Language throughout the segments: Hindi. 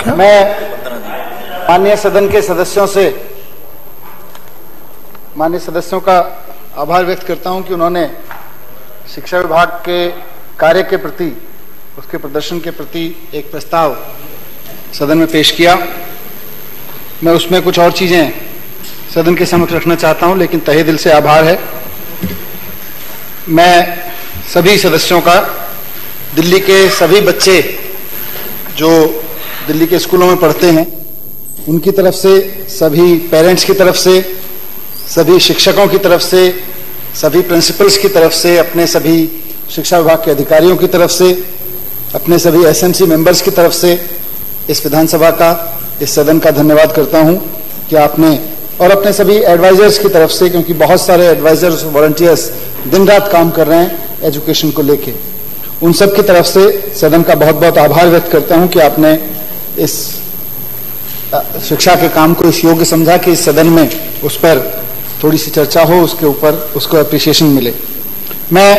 मैं माननीय सदन के माननीय सदस्यों का आभार व्यक्त करता हूं कि उन्होंने शिक्षा विभाग के कार्य के प्रति, उसके प्रदर्शन के प्रति एक प्रस्ताव सदन में पेश किया। मैं उसमें कुछ और चीजें सदन के समक्ष रखना चाहता हूं, लेकिन तहे दिल से आभार है। मैं सभी सदस्यों का, दिल्ली के सभी बच्चे जो दिल्ली के स्कूलों में पढ़ते हैं उनकी तरफ से, सभी पेरेंट्स की तरफ से, सभी शिक्षकों की तरफ से, सभी प्रिंसिपल्स की तरफ से, अपने सभी शिक्षा विभाग के अधिकारियों की तरफ से, अपने सभी एसएमसी मेंबर्स की तरफ से इस विधानसभा का, इस सदन का धन्यवाद करता हूं कि आपने, और अपने सभी एडवाइजर्स की तरफ से, क्योंकि बहुत सारे एडवाइजर्स, वॉलंटियर्स दिन रात काम कर रहे हैं एजुकेशन को लेके, उन सब की तरफ से सदन का बहुत बहुत आभार व्यक्त करता हूं कि आपने इस शिक्षा के काम को इस योग्य समझा कि इस सदन में उस पर थोड़ी सी चर्चा हो, उसके ऊपर उसको अप्रिसिएशन मिले। मैं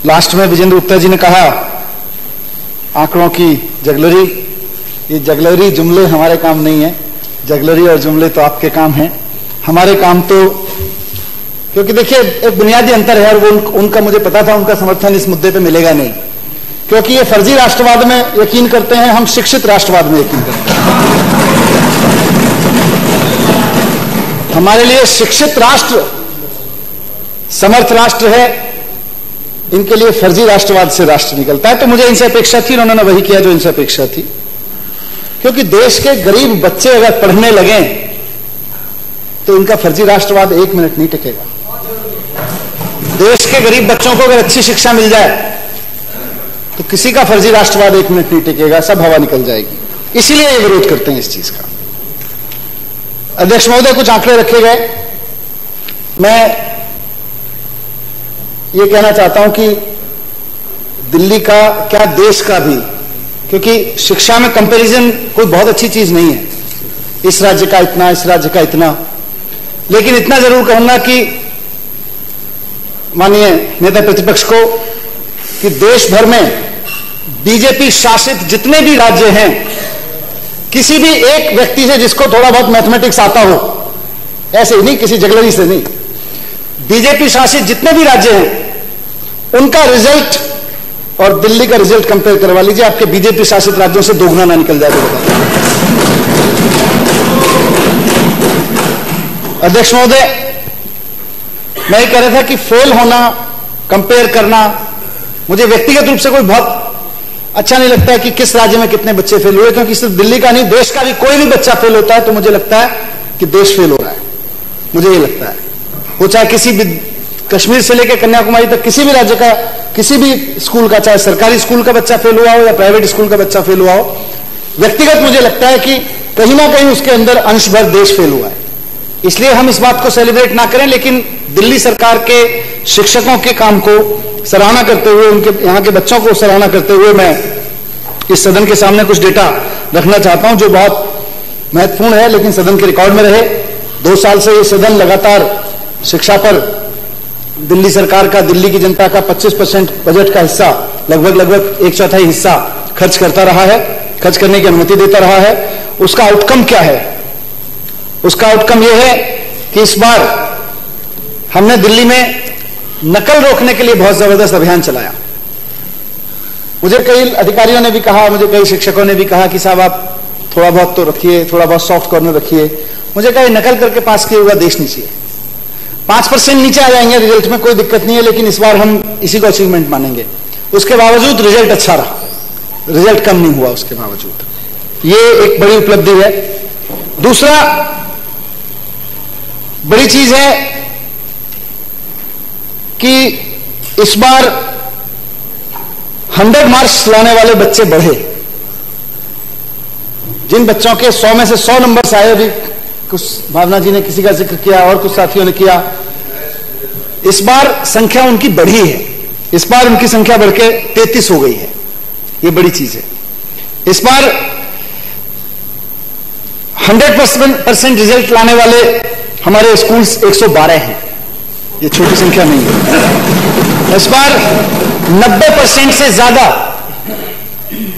लास्ट में विजेंद्र गुप्ता जी ने कहा आंकड़ों की जगलरी, ये जगलरी जुमले हमारे काम नहीं है, जगलरी और जुमले तो आपके काम हैं, हमारे काम तो, क्योंकि देखिए एक बुनियादी अंतर है, और वो उनका मुझे पता था उनका समर्थन इस मुद्दे पे मिलेगा नहीं, क्योंकि ये फर्जी राष्ट्रवाद में यकीन करते हैं, हम शिक्षित राष्ट्रवाद में यकीन करते हैं। हमारे लिए शिक्षित राष्ट्र समर्थ राष्ट्र है, इनके लिए फर्जी राष्ट्रवाद से राष्ट्र निकलता है। तो मुझे इनसे अपेक्षा थी, उन्होंने वही किया जो इनसे अपेक्षा थी, क्योंकि देश के गरीब बच्चे अगर पढ़ने लगे तो इनका फर्जी राष्ट्रवाद 1 मिनट नहीं टिकेगा। देश के गरीब बच्चों को अगर अच्छी शिक्षा मिल जाए तो किसी का फर्जी राष्ट्रवाद 1 मिनट नहीं टिकेगा, सब हवा निकल जाएगी। इसीलिए ये विरोध करते हैं इस चीज का। अध्यक्ष महोदय, कुछ आंकड़े रखे गए। मैं ये कहना चाहता हूं कि दिल्ली का क्या, देश का भी, क्योंकि शिक्षा में कंपैरिजन कोई बहुत अच्छी चीज नहीं है, इस राज्य का इतना, इस राज्य का इतना, लेकिन इतना जरूर कहूंगा कि माननीय नेता प्रतिपक्ष को कि देश भर में बीजेपी शासित जितने भी राज्य हैं, किसी भी एक व्यक्ति से जिसको थोड़ा बहुत मैथमेटिक्स आता हो, ऐसे ही नहीं, किसी जगलरी से नहीं, बीजेपी शासित जितने भी राज्य हैं उनका रिजल्ट और दिल्ली का रिजल्ट कंपेयर करवा लीजिए, आपके बीजेपी शासित राज्यों से दोगुना ना निकल जाए। अध्यक्ष महोदय, मैं ये कह रहा था कि फेल होना, कंपेयर करना, मुझे व्यक्तिगत रूप से कोई बहुत अच्छा नहीं लगता है कि किस राज्य में कितने बच्चे फेल हुए, क्योंकि सिर्फ दिल्ली का नहीं, देश का भी कोई भी बच्चा फेल होता है तो मुझे लगता है कि देश फेल हो रहा है, मुझे ये लगता है। वो चाहे किसी भी, कश्मीर से लेकर कन्याकुमारी तक किसी भी राज्य का, किसी भी स्कूल का, चाहे सरकारी स्कूल का बच्चा फेल हुआ हो या प्राइवेट स्कूल का बच्चा फेल हुआ हो, व्यक्तिगत मुझे लगता है कि कहीं ना कहीं उसके अंदर अंश भर देश फेल हुआ है। इसलिए हम इस बात को सेलिब्रेट ना करें, लेकिन दिल्ली सरकार के शिक्षकों के काम को सराहना करते हुए, उनके यहाँ के बच्चों को सराहना करते हुए, मैं इस सदन के सामने कुछ डेटा रखना चाहता हूं जो बहुत महत्वपूर्ण है, लेकिन सदन के रिकॉर्ड में रहे। 2 साल से ये सदन लगातार शिक्षा पर दिल्ली सरकार का, दिल्ली की जनता का 25% बजट का हिस्सा, लगभग 1/4 हिस्सा खर्च करता रहा है, खर्च करने की अनुमति देता रहा है। उसका आउटकम क्या है? उसका आउटकम यह है कि इस बार हमने दिल्ली में नकल रोकने के लिए बहुत जबरदस्त अभियान चलाया। मुझे कई अधिकारियों ने भी कहा, मुझे कई शिक्षकों ने भी कहा कि साहब आप थोड़ा बहुत तो रखिए, थोड़ा बहुत सॉफ्ट कॉर्नर रखिए। मुझे कहा नकल करके पास किए हुआ देश नहीं चाहिए। 5% नीचे आ जाएंगे रिजल्ट में, कोई दिक्कत नहीं है, लेकिन इस बार हम इसी को अचीवमेंट मानेंगे। उसके बावजूद रिजल्ट अच्छा रहा, रिजल्ट कम नहीं हुआ उसके बावजूद, ये एक बड़ी उपलब्धि है। दूसरा बड़ी चीज है कि इस बार 100 मार्क्स लाने वाले बच्चे बढ़े। जिन बच्चों के 100 में से 100 नंबर आए, अभी कुछ भावना जी ने किसी का जिक्र किया और कुछ साथियों ने किया, इस बार संख्या उनकी बढ़ी है। इस बार उनकी संख्या बढ़ के 33 हो गई है, ये बड़ी चीज है। इस बार 100% रिजल्ट लाने वाले हमारे स्कूल्स 112 हैं, ये छोटी संख्या नहीं है। इस बार 90% से ज्यादा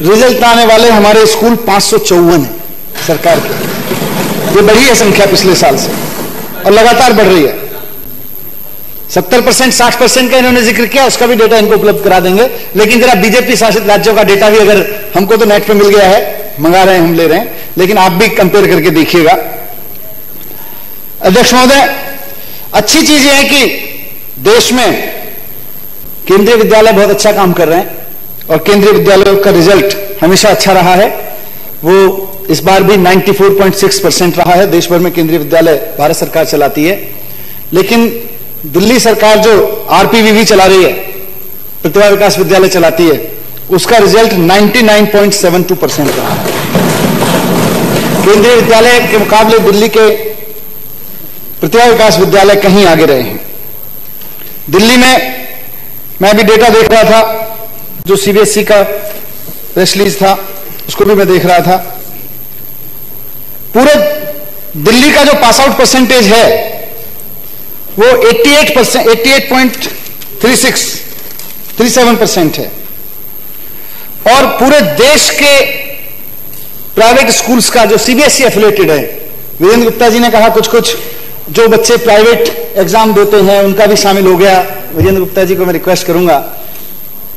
रिजल्ट आने वाले हमारे स्कूल 554 है सरकार के। ये बढ़ी है संख्या पिछले साल से और लगातार बढ़ रही है। 70% 60% का इन्होंने जिक्र किया, उसका भी डेटा इनको उपलब्ध करा देंगे। लेकिन जरा बीजेपी शासित राज्यों का डेटा भी, अगर हमको तो नेट पे मिल गया है, मंगा रहे हैं, हम ले रहे हैं, लेकिन आप भी कंपेयर करके देखिएगा। अध्यक्ष महोदय, अच्छी चीज यह है कि देश में केंद्रीय विद्यालय बहुत अच्छा काम कर रहे हैं और केंद्रीय विद्यालयों का रिजल्ट हमेशा अच्छा रहा है। वो इस बार भी 94.6% रहा है। देश भर में केंद्रीय विद्यालय भारत सरकार चलाती है, लेकिन दिल्ली सरकार जो आरपीवीवी चला रही है, प्रतिभा विकास विद्यालय चलाती है, उसका रिजल्ट 99.72% रहा है। केंद्रीय विद्यालय के मुकाबले दिल्ली के प्रतिभा विकास विद्यालय कहीं आगे रहे हैं। दिल्ली में मैं अभी डेटा देख रहा था, जो सीबीएसई का प्रेस रिलीज था, उसको भी मैं देख रहा था। पूरे दिल्ली का जो पास आउट परसेंटेज है वो 88.37% है। और पूरे देश के प्राइवेट स्कूल्स का जो सीबीएसई एफिलेटेड है, वीरेंद्र गुप्ता जी ने कहा कुछ जो बच्चे प्राइवेट एग्जाम देते हैं उनका भी शामिल हो गया। वीरेंद्र गुप्ता जी को मैं रिक्वेस्ट करूंगा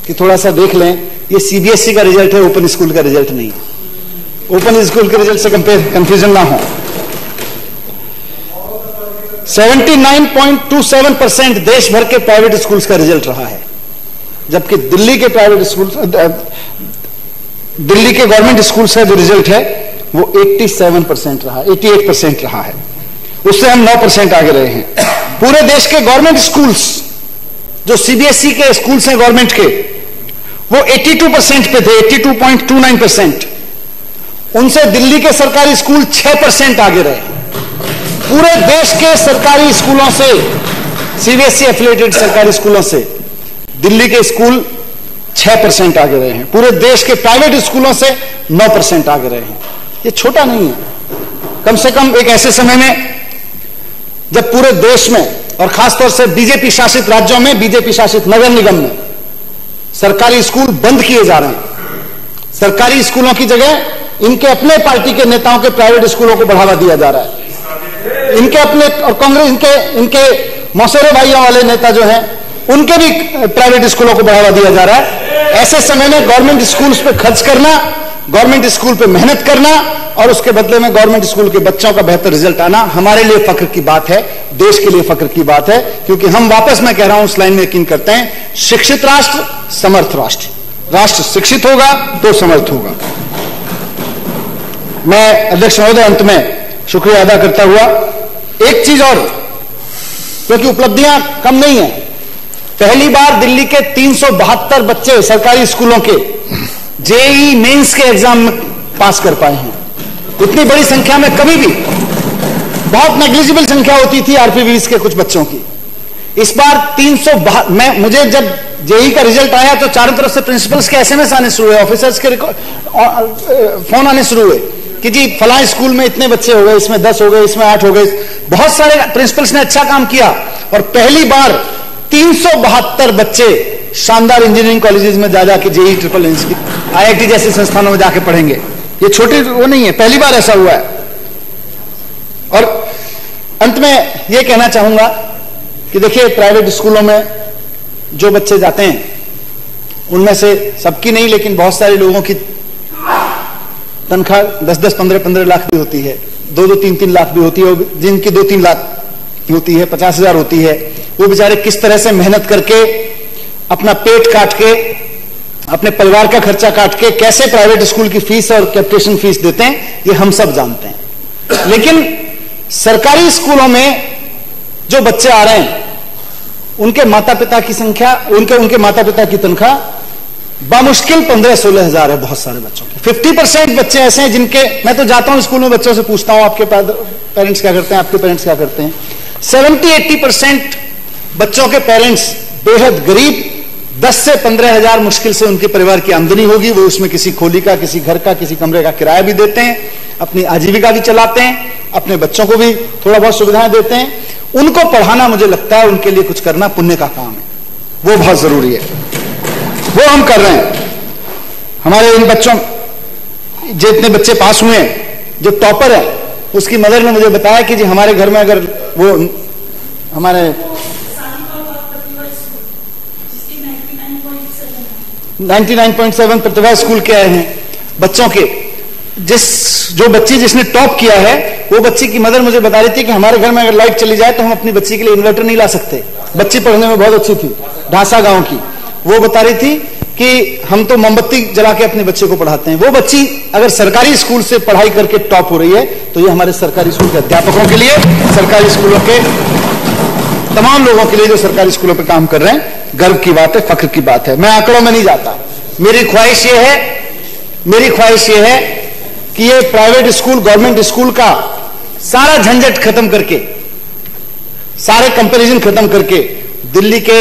कि थोड़ा सा देख लें, ये सीबीएसई का रिजल्ट है, ओपन स्कूल का रिजल्ट नहीं। ओपन स्कूल के रिजल्ट से कंफ्यूजन ना हो। 79.27% देश भर के प्राइवेट स्कूल्स का रिजल्ट रहा है, जबकि दिल्ली के प्राइवेट स्कूल, दिल्ली के गवर्नमेंट स्कूल्स का जो रिजल्ट है वो 87% रहा, 88% रहा है। उससे हम 9% आगे रहे हैं। पूरे देश के गवर्नमेंट स्कूल्स जो सीबीएसई के स्कूल्स हैं गवर्नमेंट के, वो 82% पे थे, 82.29%। उनसे दिल्ली के सरकारी स्कूल 6% आगे रहे। पूरे देश के सरकारी स्कूलों से, सीबीएसई एफिलिएटेड सरकारी स्कूलों से दिल्ली के स्कूल 6% आगे रहे हैं। पूरे देश के प्राइवेट स्कूलों से 9% आगे रहे हैं। ये छोटा नहीं है। कम से कम एक ऐसे समय में जब पूरे देश में और खासतौर से बीजेपी शासित राज्यों में, बीजेपी शासित नगर निगम में सरकारी स्कूल बंद किए जा रहे हैं। सरकारी स्कूलों की जगह इनके अपने पार्टी के नेताओं के प्राइवेट स्कूलों को बढ़ावा दिया जा रहा है। इनके अपने और कांग्रेस, इनके मौसेरे भाइयों वाले नेता जो हैं, उनके भी प्राइवेट स्कूलों को बढ़ावा दिया जा रहा है। ऐसे समय में गवर्नमेंट स्कूल्स पे खर्च करना, गवर्नमेंट स्कूल पे मेहनत करना और उसके बदले में गवर्नमेंट स्कूल के बच्चों का बेहतर रिजल्ट आना हमारे लिए फख्र की बात है, देश के लिए फख्र की बात है। क्योंकि हम वापस, मैं कह रहा हूं, उस लाइन में यकीन करते हैं, शिक्षित राष्ट्र समर्थ राष्ट्र। राष्ट्र शिक्षित होगा तो समर्थ होगा। मैं अध्यक्ष महोदय अंत में शुक्रिया अदा करता हुआ एक चीज और, क्योंकि उपलब्धियां कम नहीं है, पहली बार दिल्ली के 372 बच्चे सरकारी स्कूलों के जेईई मेंस के एग्जाम में पास कर पाए हैं। इतनी बड़ी संख्या में कभी भी, बहुत नेग्लिजिबल संख्या होती थी आरपीवीएस के कुछ बच्चों की। इस बार 362, मुझे जब जेईई का रिजल्ट आया तो चारों तरफ से प्रिंसिपल्स के एसएमएस आने शुरू हुए, ऑफिसर्स के फोन आने शुरू हुए कि जी फलां स्कूल में इतने बच्चे हो गए, इसमें 10 हो गए, इसमें 8 हो गए। बहुत सारे प्रिंसिपल्स ने अच्छा काम किया और पहली बार 372 बच्चे शानदार इंजीनियरिंग कॉलेजेस में जा जाके जेईई ट्रिपल आईआईटी जैसे संस्थानों में जाके पढ़ेंगे। ये छोटी वो नहीं है, पहली बार ऐसा हुआ है। और अंत में ये कहना चाहूंगा कि देखिए, प्राइवेट स्कूलों में जो बच्चे जाते हैं उनमें से सबकी नहीं, लेकिन बहुत सारे लोगों की तनख्वाह 10-10, 15-15 लाख भी होती है, 2-2, 3-3 लाख भी होती है। जिनकी 2-3 लाख होती है, 50,000 होती है, वो बेचारे किस तरह से मेहनत करके अपना पेट काट के, अपने परिवार का खर्चा काट के कैसे प्राइवेट स्कूल की फीस और कैपिटेशन फीस देते हैं, ये हम सब जानते हैं। लेकिन सरकारी स्कूलों में जो बच्चे आ रहे हैं, उनके माता पिता की संख्या, उनके माता पिता की तनख्वाह बामुश्किल 15-16 हजार है बहुत सारे बच्चों के। 50% बच्चे ऐसे हैं जिनके, मैं तो जाता हूं स्कूल में, बच्चों से पूछता हूं आपके पेरेंट्स क्या करते हैं, आपके पेरेंट्स क्या करते हैं। 70-80% बच्चों के पेरेंट्स बेहद गरीब, 10 से 15 हजार मुश्किल से उनके परिवार की आमदनी होगी। वो उसमें किसी खोली का, किसी घर का, किसी कमरे का किराया भी देते हैं, अपनी आजीविका भी चलाते हैं, अपने बच्चों को भी थोड़ा बहुत सुविधाएं देते हैं। उनको पढ़ाना, मुझे लगता है उनके लिए कुछ करना पुण्य का काम है, वो बहुत जरूरी है, वो हम कर रहे हैं। हमारे इन बच्चों, जितने बच्चे पास हुए हैं, जो टॉपर है, उसकी मदर ने मुझे बताया कि जी हमारे घर में अगर वो हमारे 99.7 प्रतिभा स्कूल के आए हैं बच्चों के, जो बच्ची जिसने टॉप किया है, वो बच्ची की मदर मुझे बता रही थी कि हमारे घर में अगर लाइट चली जाए तो हम अपनी बच्ची के लिए इन्वर्टर नहीं ला सकते। बच्ची पढ़ने में बहुत अच्छी थी, ढांसा गांव की। वो बता रही थी कि हम तो मोमबत्ती जला के अपने बच्चे को पढ़ाते हैं। वो बच्ची अगर सरकारी स्कूल से पढ़ाई करके टॉप हो रही है तो ये हमारे सरकारी स्कूल के अध्यापकों के लिए, सरकारी स्कूलों के तमाम लोगों के लिए जो सरकारी स्कूलों पे काम कर रहे हैं, गर्व की बात है, फख्र की बात है। मैं आंकड़ों में नहीं जाता। मेरी ख्वाहिश ये है कि ये प्राइवेट स्कूल गवर्नमेंट स्कूल का सारा झंझट खत्म करके, सारे कंपैरिजन खत्म करके, दिल्ली के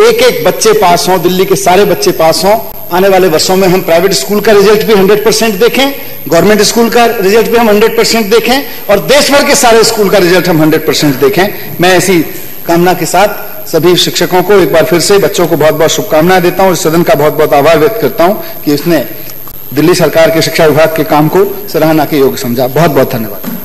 एक एक बच्चे पास हों, दिल्ली के सारे बच्चे पास हों। आने वाले वर्षों में हम प्राइवेट स्कूल का रिजल्ट भी 100% देखें, गवर्नमेंट स्कूल का रिजल्ट भी हम 100% देखें, और देश भर के सारे स्कूल का रिजल्ट हम 100% देखें। मैं ऐसी कामना के साथ सभी शिक्षकों को एक बार फिर से, बच्चों को बहुत बहुत शुभकामनाएं देता हूं। सदन का बहुत बहुत आभार व्यक्त करता हूं कि इसने दिल्ली सरकार के शिक्षा विभाग के काम को सराहना के योग्य समझा। बहुत बहुत धन्यवाद।